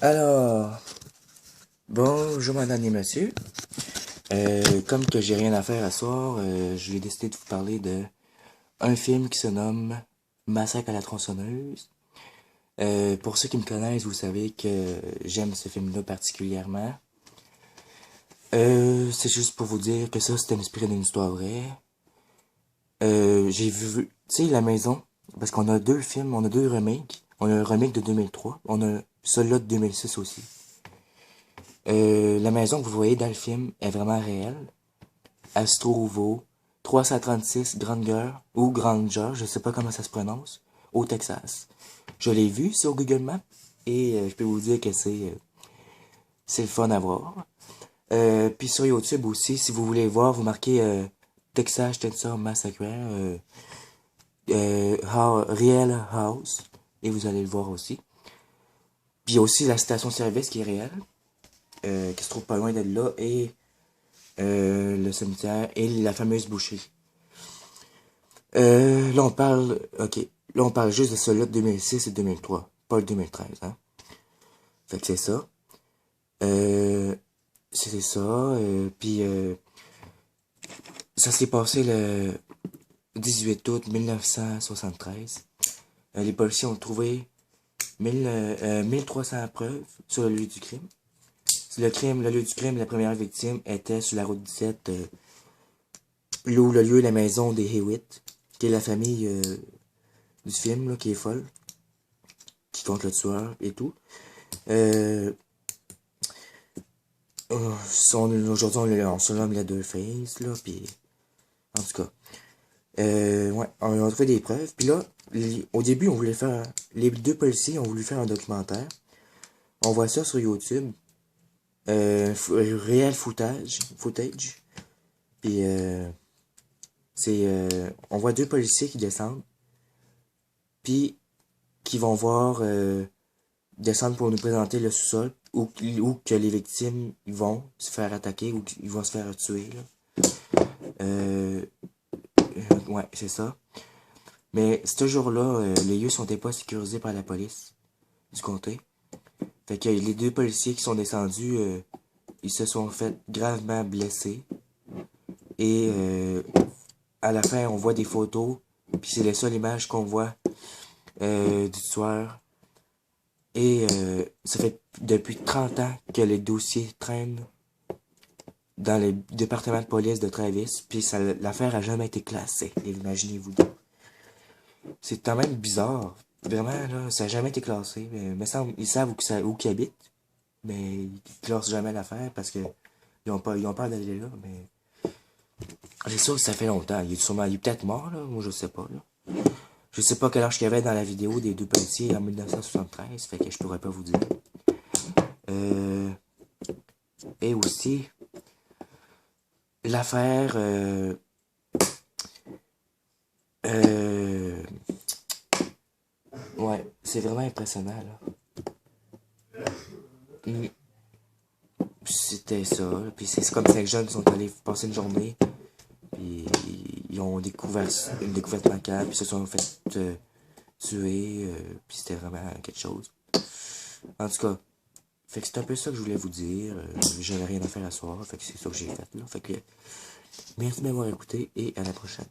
Alors, bonjour madame et monsieur. Comme que j'ai rien à faire à soir, je vais décider de vous parler de un film qui se nomme Massacre à la tronçonneuse. Pour ceux qui me connaissent, vous savez que j'aime ce film-là particulièrement. C'est juste pour vous dire que ça, c'est inspiré d'une histoire vraie. J'ai vu, tu sais, La Maison, parce qu'on a deux films, on a deux remakes. On a un remake de 2003, on a celui-là de 2006 aussi. La maison que vous voyez dans le film est vraiment réelle. Elle se trouve au 336 Granger, ou Granger, je sais pas comment ça se prononce, au Texas. Je l'ai vu sur Google Maps et je peux vous dire que c'est le fun à voir. Puis sur YouTube aussi, si vous voulez voir, vous marquez Texas Chainsaw Massacre, Real House, et vous allez le voir aussi. Puis il y a aussi la station-service qui est réelle, qui se trouve pas loin de là, et le cimetière et la fameuse boucherie. Là on parle, ok, là on parle juste de celui-là de 2006 et 2003, pas le 2013, hein. Fait que c'est ça. C'était ça, puis ça s'est passé le 18 août 1973. Les policiers ont trouvé 1300 preuves sur le lieu du crime. Le lieu du crime, la première victime était sur la route 17, où le lieu est la maison des Hewitt, qui est la famille du film, là, qui est folle, qui compte le tueur et tout. Aujourd'hui, on se nomme la deux faces, là, puis en tout cas. Ouais, on a trouvé des preuves, puis là, au début, on voulait faire, les deux policiers ont voulu faire un documentaire. On voit ça sur YouTube, réel footage, puis on voit deux policiers qui descendent, puis qui vont voir descendre pour nous présenter le sous-sol où que les victimes ils vont se faire attaquer ou ils vont se faire tuer là. Ouais, c'est ça. Mais ce jour-là, les lieux sont pas sécurisés par la police du comté. Fait que les deux policiers qui sont descendus, ils se sont fait gravement blessés. Et à la fin, on voit des photos, puis c'est la seule image qu'on voit du tueur. Et ça fait depuis 30 ans que les dossiers traînent dans le département de police de Travis, puis l'affaire a jamais été classée. Imaginez-vous donc. C'est quand même bizarre. Vraiment, là, ça a jamais été classé. Mais ils savent où qu'ils habitent, mais ils classent jamais l'affaire parce que ils ont peur d'aller là. Mais c'est sûr que ça fait longtemps. Il est peut-être mort, là. Moi, je sais pas, là. Je sais pas quel âge qu'il y avait dans la vidéo des deux policiers en 1973, fait que je pourrais pas vous dire. Et aussi, l'affaire ouais, c'est vraiment impressionnant là. C'était ça, là. Puis c'est comme 5 jeunes qui sont allés passer une journée, puis ils ont découvert une découverte macabre, puis se sont fait tuer, puis c'était vraiment quelque chose. En tout cas, fait que c'est un peu ça que je voulais vous dire. J'avais rien à faire à soir, fait que c'est ça que j'ai fait là. Fait que merci de m'avoir écouté et à la prochaine.